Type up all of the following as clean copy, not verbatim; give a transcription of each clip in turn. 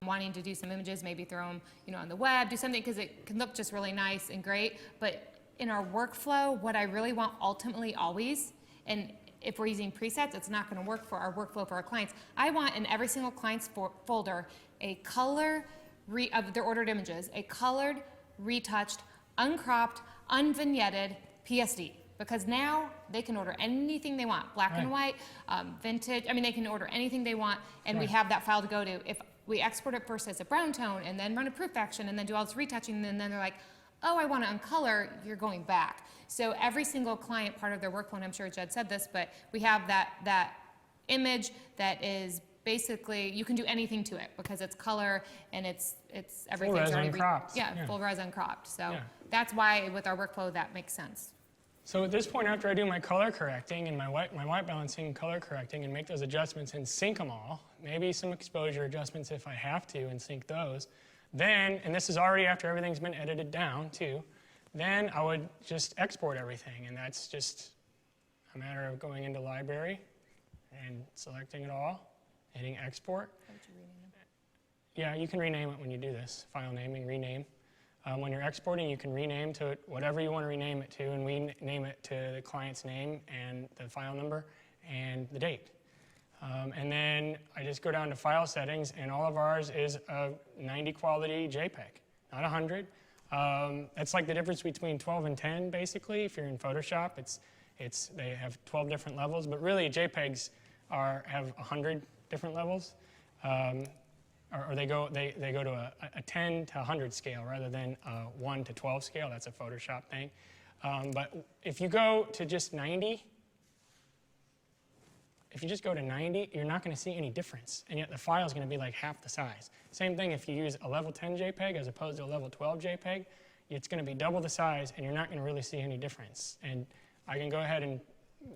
wanting to do some images, maybe throw them, on the web, do something because it can look just really nice and great. But in our workflow, what I really want ultimately always, and if we're using presets, it's not going to work for our workflow for our clients. I want in every single client's folder a color of their ordered images, a colored, retouched, uncropped, unvignetted PSD. Because now they can order anything they want, black and white, vintage. I mean, they can order anything they want, and we have that file to go to. If we export it first as a brown tone and then run a proof action and then do all this retouching, and then they're like, oh, I want it on color, you're going back. So every single client, part of their workflow, and I'm sure Jed said this, but we have that image that is basically, you can do anything to it because it's color and it's everything's full already uncropped. full res uncropped. So that's why with our workflow that makes sense. So at this point, after I do my color correcting and my white balancing and color correcting and make those adjustments and sync them all, maybe some exposure adjustments if I have to and sync those, then, and this is already after everything's been edited down too, then I would just export everything, and that's just a matter of going into library and selecting it all, hitting export. How would you rename it? Yeah, you can rename it when you do this, file naming, rename. When you're exporting, you can rename to whatever you want to rename it to, and we name it to the client's name and the file number and the date. And then I just go down to file settings, and all of ours is a 90 quality JPEG, not 100. That's like the difference between 12 and 10, basically. If you're in Photoshop, they have 12 different levels, but really JPEGs have 100 different levels. Or they go to a 10 to 100 scale rather than a 1 to 12 scale. That's a Photoshop thing. But if you go to just 90, if you just go to 90, you're not going to see any difference, and yet the file is going to be like half the size. Same thing if you use a level 10 JPEG as opposed to a level 12 JPEG, it's going to be double the size, and you're not going to really see any difference. And I can go ahead and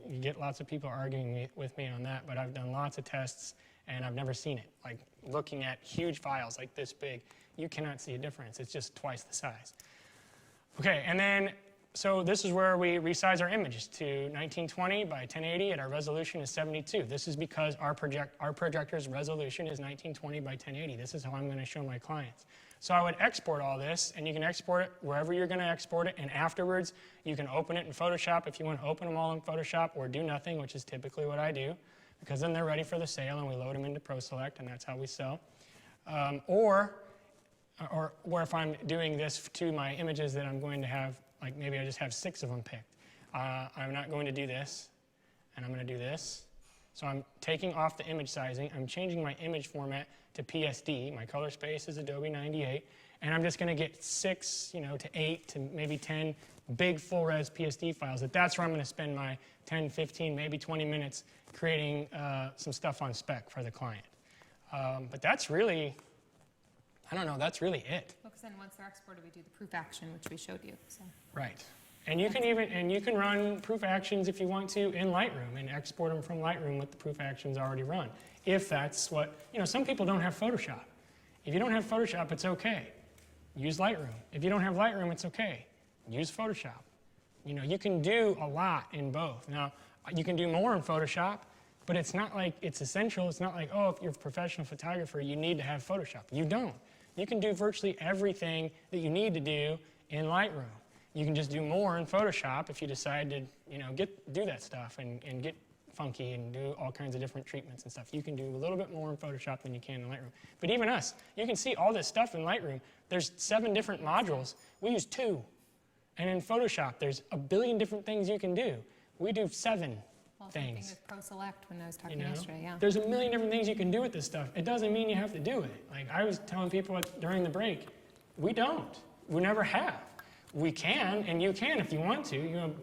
you get lots of people arguing with me on that, but I've done lots of tests, and I've never seen it. Like looking at huge files like this big, you cannot see a difference. It's just twice the size. Okay, and then, so this is where we resize our images to 1920 by 1080, and our resolution is 72. This is because our projector's resolution is 1920 by 1080. This is how I'm going to show my clients. So I would export all this, and you can export it wherever you're going to export it, and afterwards you can open it in Photoshop if you want to open them all in Photoshop, or do nothing, which is typically what I do, because then they're ready for the sale, and we load them into ProSelect, and that's how we sell. Or if I'm doing this to my images that I'm going to have, like maybe I just have 6 of them picked. I'm not going to do this, and I'm going to do this. So I'm taking off the image sizing. I'm changing my image format to PSD. My color space is Adobe 98. And I'm just going to get 6, to 8 to maybe 10 big full-res PSD files. That's where I'm going to spend my 10, 15, maybe 20 minutes creating some stuff on spec for the client. But that's really, I don't know, that's really it. Well, because then once they're exported, we do the proof action, which we showed you. So. Right. And you can run proof actions if you want to in Lightroom and export them from Lightroom with the proof actions already run. If that's what, some people don't have Photoshop. If you don't have Photoshop, it's okay. Use Lightroom. If you don't have Lightroom, it's okay. Use Photoshop. You can do a lot in both. Now, you can do more in Photoshop, but it's not like it's essential. It's not like, oh, if you're a professional photographer, you need to have Photoshop. You don't. You can do virtually everything that you need to do in Lightroom. You can just do more in Photoshop if you decide to, do that stuff and get funky and do all kinds of different treatments and stuff. You can do a little bit more in Photoshop than you can in Lightroom. But even us, you can see all this stuff in Lightroom. There's 7 different modules. We use 2. And in Photoshop, there's a billion different things you can do. We do 7 things. With ProSelect when I was talking yesterday, yeah. There's a million different things you can do with this stuff. It doesn't mean you have to do it. Like I was telling people during the break, we don't. We never have. We can, and you can if you want to.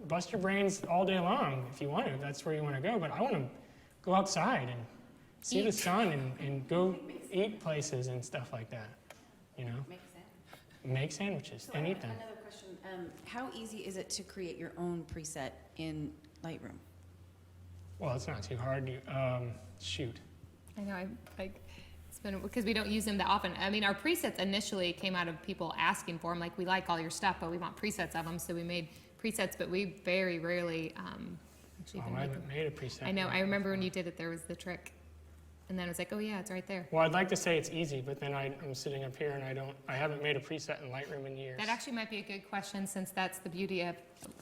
Bust your brains all day long if you want to. That's where you want to go. But I want to go outside and see the sun and go eat places and stuff like that. Make sandwiches and eat them. Another question. How easy is it to create your own preset in Lightroom? Well, it's not too hard. Shoot. I know. It's been because we don't use them that often. I mean, our presets initially came out of people asking for them. Like, we like all your stuff, but we want presets of them. So we made presets, but we very rarely actually. I haven't made a preset. I know. I remember when you did it, there was the trick. And then it's like, oh yeah, it's right there. Well, I'd like to say it's easy, but then I'm sitting up here and I haven't made a preset in Lightroom in years. That actually might be a good question, since that's the beauty of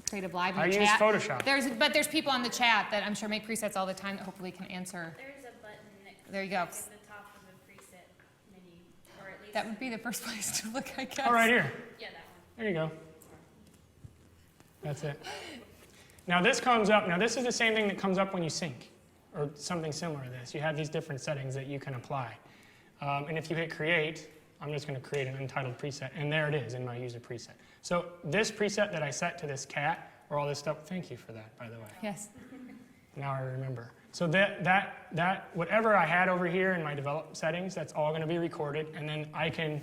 Creative Live in I the use chat. Photoshop. There's people on the chat that I'm sure make presets all the time that hopefully can answer. There's a button next There you go. at the top of the preset menu, or at least. That would be the first place to look, I guess. Oh, right here. Yeah, that one. There you go. That's it. Now this comes up, now this is the same thing that comes up when you sync, or something similar to this. You have these different settings that you can apply. And if you hit create, I'm just gonna create an untitled preset, and there it is in my user preset. So this preset that I set to this cat, or all this stuff, thank you for that, by the way. Yes. Now I remember. So that whatever I had over here in my develop settings, that's all gonna be recorded, and then I can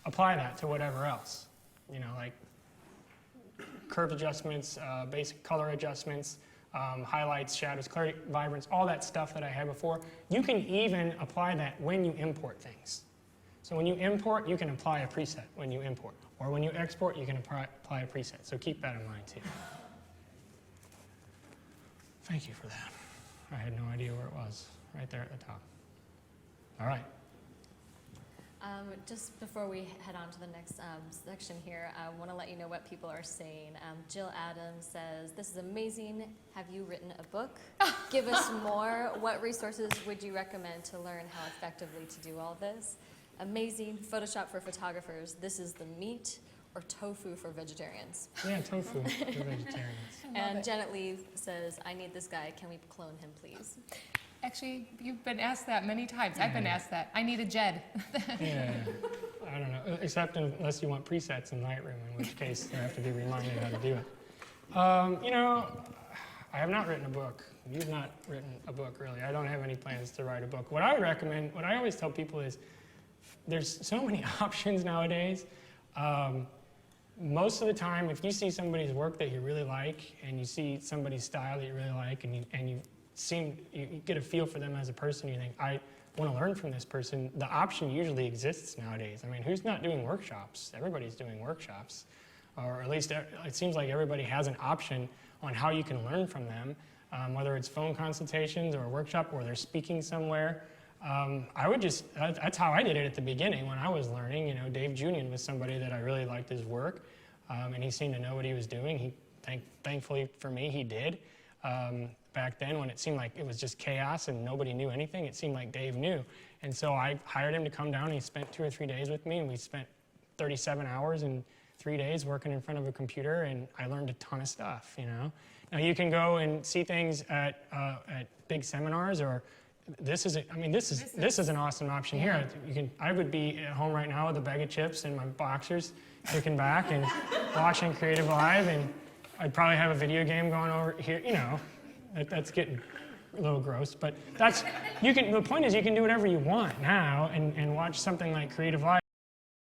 apply that to whatever else. You know, like curve adjustments, basic color adjustments, highlights, shadows, clarity, vibrance, all that stuff that I had before. You can even apply that when you import things. So when you import, you can apply a preset when you import. Or when you export, you can apply a preset. So keep that in mind too. Thank you for that. I had no idea where it was, right there at the top. All right. Just before we head on to the next section here, I want to let you know what people are saying. Jill Adams says, "This is amazing. Have you written a book? Give us more. What resources would you recommend to learn how effectively to do all this? Amazing. Photoshop for photographers. This is the meat, or tofu for vegetarians." Yeah, tofu for vegetarians. And Janet Lee says, "I need this guy. Can we clone him, please?" Actually, you've been asked that many times. I've been asked that. I need a Jed. Yeah, I don't know, except unless you want presets in Lightroom, in which case you have to be reminded how to do it. You know, I have not written a book. You've not written a book, really. I don't have any plans to write a book. What I would recommend, what I always tell people is, there's so many options nowadays. Most of the time, if you see somebody's work that you really like, and you see somebody's style that you really like, and you get a feel for them as a person, you think, I want to learn from this person, the option usually exists nowadays. I mean, who's not doing workshops? Everybody's doing workshops. Or at least it seems like everybody has an option on how you can learn from them, whether it's phone consultations or a workshop or they're speaking somewhere. That's how I did it at the beginning when I was learning. You know, Dave Junian was somebody that I really liked his work, and he seemed to know what he was doing. Thankfully for me, he did. Back then, when it seemed like it was just chaos and nobody knew anything, it seemed like Dave knew. And so I hired him to come down, and he spent 2 or 3 days with me, and we spent 37 hours in 3 days working in front of a computer, and I learned a ton of stuff, you know. Now you can go and see things at big seminars, or this is an awesome option here. I would be at home right now with a bag of chips and my boxers, kicking back and watching Creative Live, and I'd probably have a video game going over here, you know. That's getting a little gross, but the point is you can do whatever you want now and watch something like Creative Live.